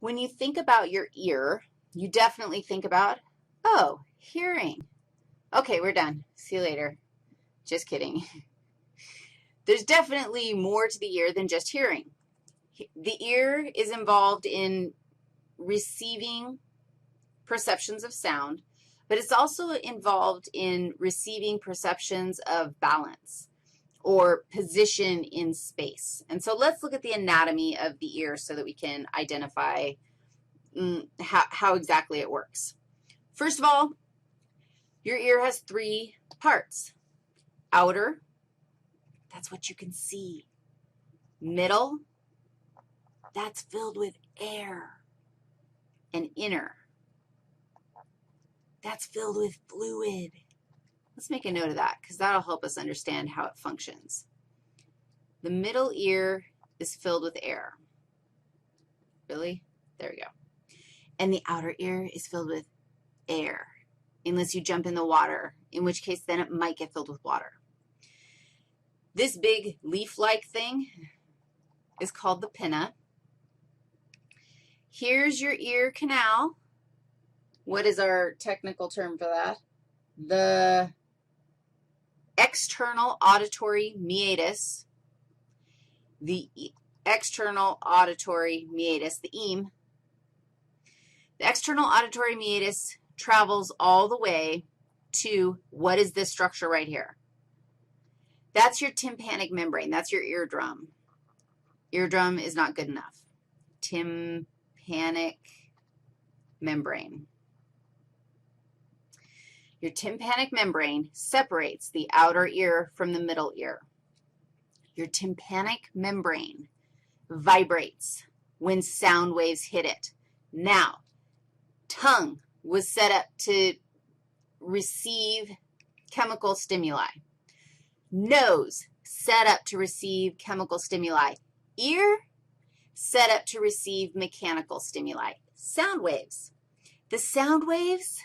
When you think about your ear, you definitely think about, oh, hearing. Okay, we're done. See you later. Just kidding. There's definitely more to the ear than just hearing. The ear is involved in receiving perceptions of sound, but it's also involved in receiving perceptions of balance or position in space. And so let's look at the anatomy of the ear so that we can identify how exactly it works. First of all, your ear has three parts. Outer, that's what you can see. Middle, that's filled with air. And inner, that's filled with fluid. Let's make a note of that because that'll help us understand how it functions. The middle ear is filled with air. Really? There we go. And the outer ear is filled with air, unless you jump in the water, in which case then it might get filled with water. This big leaf-like thing is called the pinna. Here's your ear canal. What is our technical term for that? The external auditory meatus. The external auditory meatus, the EAM. The external auditory meatus travels all the way to what is this structure right here? That's your tympanic membrane. That's your eardrum. Eardrum is not good enough. Tympanic membrane. Your tympanic membrane separates the outer ear from the middle ear. Your tympanic membrane vibrates when sound waves hit it. Now, tongue was set up to receive chemical stimuli. Nose set up to receive chemical stimuli. Ear set up to receive mechanical stimuli. Sound waves. The sound waves,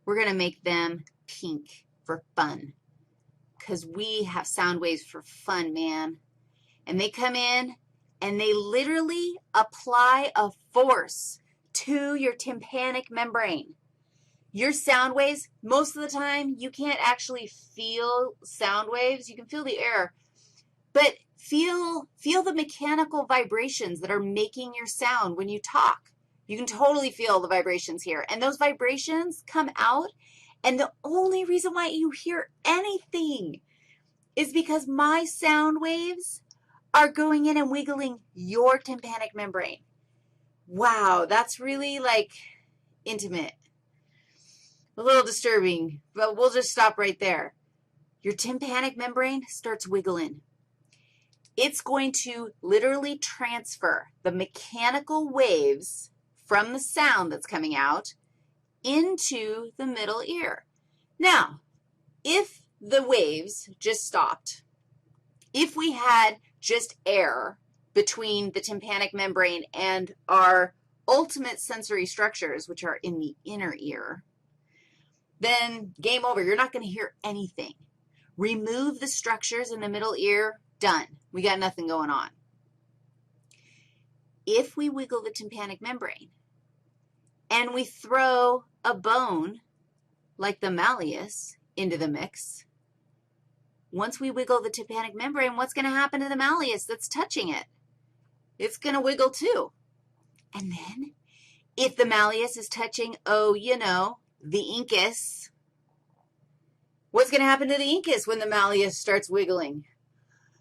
we're going to make them pink for fun because we have sound waves for fun, man. And they come in and they literally apply a force to your tympanic membrane. Your sound waves, most of the time, you can't actually feel sound waves. You can feel the air, but feel the mechanical vibrations that are making your sound when you talk. You can totally feel the vibrations here, and those vibrations come out, and the only reason why you hear anything is because my sound waves are going in and wiggling your tympanic membrane. Wow, that's really, like, intimate. A little disturbing, but we'll just stop right there. Your tympanic membrane starts wiggling. It's going to literally transfer the mechanical waves from the sound that's coming out into the middle ear. Now, if the waves just stopped, if we had just air between the tympanic membrane and our ultimate sensory structures, which are in the inner ear, then game over. You're not going to hear anything. Remove the structures in the middle ear, done. We got nothing going on. If we wiggle the tympanic membrane and we throw a bone like the malleus into the mix, once we wiggle the tympanic membrane, what's going to happen to the malleus that's touching it? It's going to wiggle too. And then if the malleus is touching, the incus, what's going to happen to the incus when the malleus starts wiggling?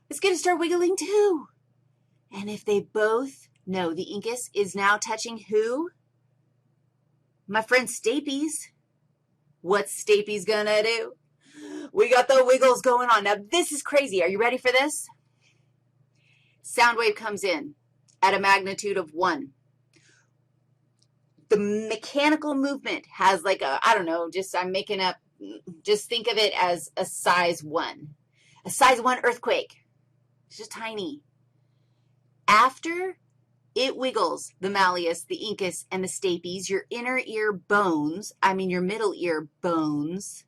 It's going to start wiggling too. And if they both know the incus is now touching who? My friend Stapes. What's Stapes going to do? We got the wiggles going on. Now, this is crazy. Are you ready for this? Sound wave comes in at a magnitude of 1. The mechanical movement has like a, I'm making up, just think of it as a size 1. A size 1 earthquake. It's just tiny. After it wiggles the malleus, the incus, and the stapes, your inner ear bones, your middle ear bones,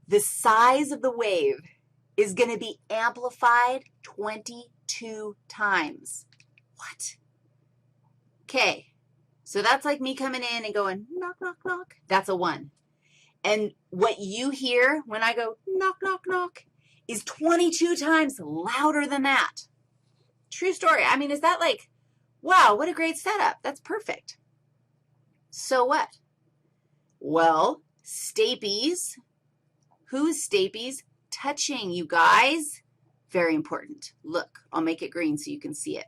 the size of the wave is going to be amplified 22 times. What? Okay, so that's like me coming in and going, knock, knock, knock. That's a 1. And what you hear when I go knock, knock, knock is 22 times louder than that. True story. I mean, is that like, wow, what a great setup. That's perfect. So what? Well, stapes. Who's stapes? Touching, you guys. Very important. Look, I'll make it green so you can see it.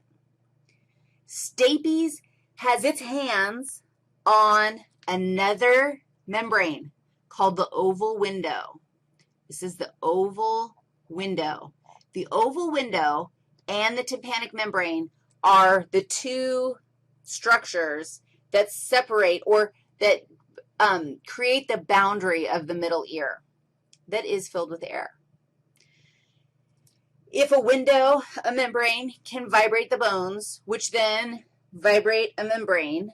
Stapes has its hands on another membrane called the oval window. This is the oval window. The oval window and the tympanic membrane are the two structures that separate or that create the boundary of the middle ear that is filled with air. If a window, a membrane, can vibrate the bones, which then vibrate a membrane,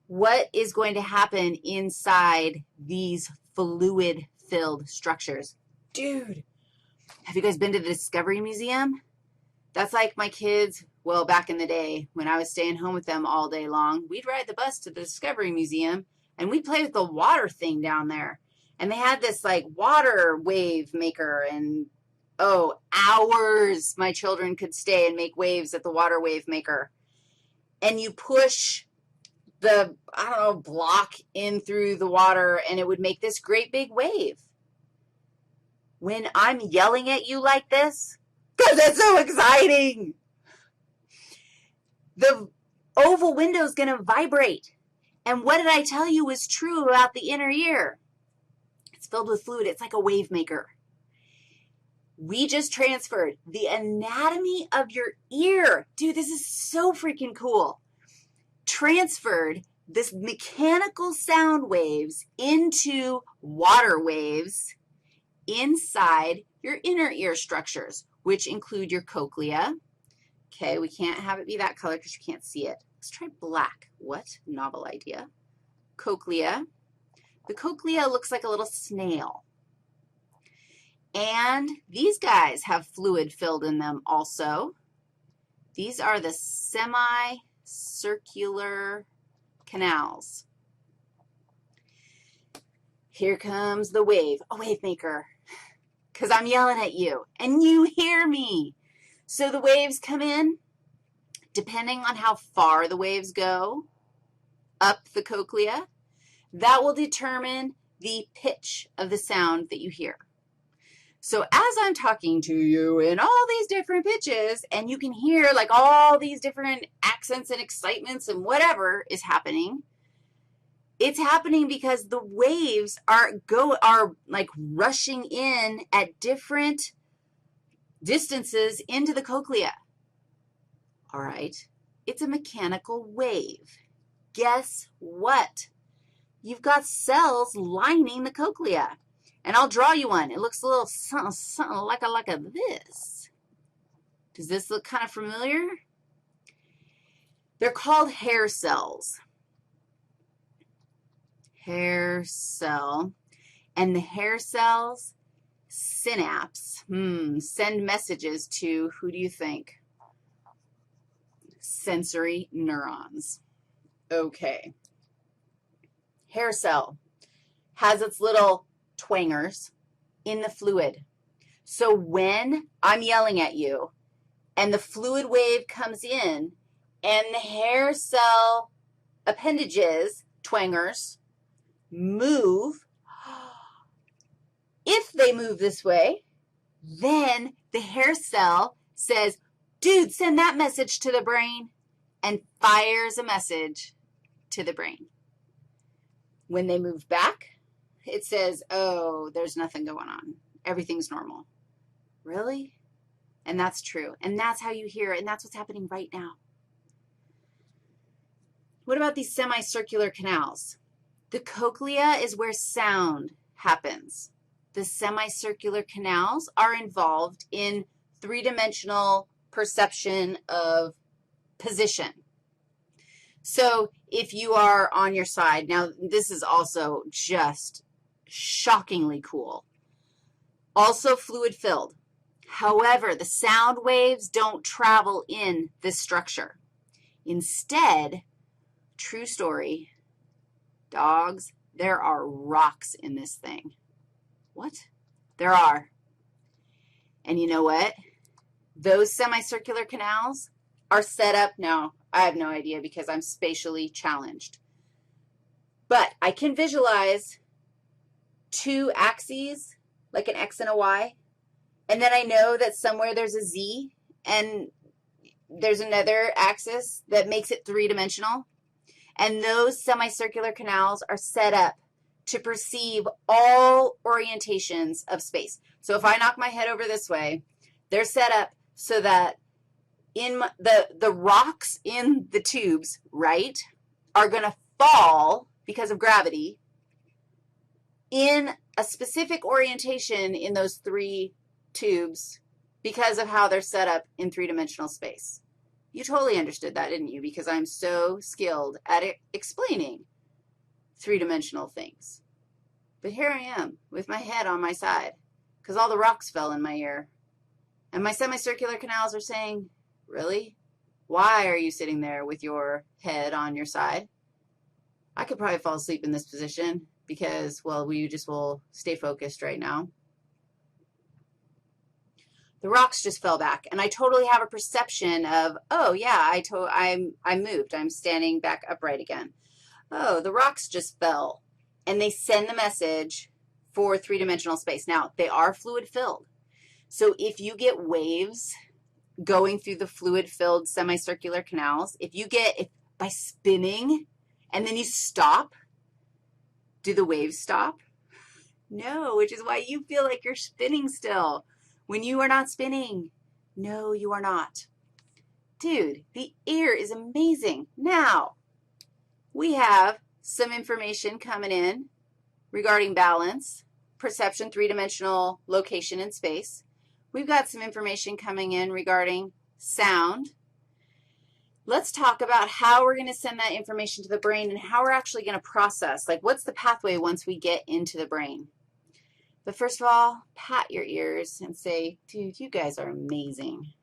what is going to happen inside these fluid-filled structures? Dude, have you guys been to the Discovery Museum? That's like my kids, well, back in the day when I was staying home with them all day long, we'd ride the bus to the Discovery Museum, and we'd play with the water thing down there. And they had this, like, water wave maker, and, oh, hours my children could stay and make waves at the water wave maker. And you push the, I don't know, block in through the water, and it would make this great big wave. When I'm yelling at you like this, because it's so exciting, the oval window is going to vibrate. And what did I tell you was true about the inner ear? It's filled with fluid. It's like a wave maker. We just transferred the anatomy of your ear. Dude, this is so freaking cool. Transferred this mechanical sound waves into water waves inside your inner ear structures, which include your cochlea. Okay, we can't have it be that color because you can't see it. Let's try black. What? Novel idea. Cochlea. The cochlea looks like a little snail. And these guys have fluid filled in them also. These are the semicircular canals. Here comes the wave, a wave maker, because I'm yelling at you, and you hear me. So the waves come in, depending on how far the waves go up the cochlea, that will determine the pitch of the sound that you hear. So as I'm talking to you in all these different pitches, and you can hear like all these different accents and excitements and whatever is happening, it's happening because the waves are like rushing in at different distances into the cochlea. All right, it's a mechanical wave. Guess what? You've got cells lining the cochlea. And I'll draw you one. It looks a little something like a this. Does this look kind of familiar? They're called hair cells. Hair cell. And the hair cells synapse, send messages to, who do you think? Sensory neurons. Okay. Hair cell has its little twangers in the fluid. So when I'm yelling at you and the fluid wave comes in and the hair cell appendages, twangers, move, if they move this way, then the hair cell says, dude, send that message to the brain, and fires a message to the brain. When they move back, it says, oh, there's nothing going on. Everything's normal. Really? And that's true. And that's how you hear it, and that's what's happening right now. What about these semicircular canals? The cochlea is where sound happens. The semicircular canals are involved in three-dimensional perception of position. So if you are on your side, now this is also just shockingly cool. Also fluid-filled. However, the sound waves don't travel in this structure. Instead, true story, dogs, there are rocks in this thing. What? There are. And you know what? Those semicircular canals are set up now. I have no idea because I'm spatially challenged. But I can visualize two axes, like an X and a Y, and then I know that somewhere there's a Z, and there's another axis that makes it three-dimensional, and those semicircular canals are set up to perceive all orientations of space. So if I knock my head over this way, they're set up so that in the rocks in the tubes, right, are going to fall because of gravity in a specific orientation in those three tubes because of how they're set up in three-dimensional space. You totally understood that, didn't you? Because I'm so skilled at explaining three-dimensional things. But here I am with my head on my side because all the rocks fell in my ear. And my semicircular canals are saying, really? Why are you sitting there with your head on your side? I could probably fall asleep in this position because, well, we just will stay focused right now. The rocks just fell back, and I totally have a perception of, oh, yeah, I moved. I'm standing back upright again. Oh, the rocks just fell, and they send the message for three-dimensional space. Now, they are fluid-filled, so if you get waves going through the fluid-filled semicircular canals, if by spinning and then you stop, do the waves stop? No, which is why you feel like you're spinning still when you are not spinning. No, you are not. Dude, the air is amazing. Now, we have some information coming in regarding balance, perception, three-dimensional location in space. We've got some information coming in regarding sound. Let's talk about how we're going to send that information to the brain and how we're actually going to process. Like, what's the pathway once we get into the brain? But first of all, pat your ears and say, dude, you guys are amazing.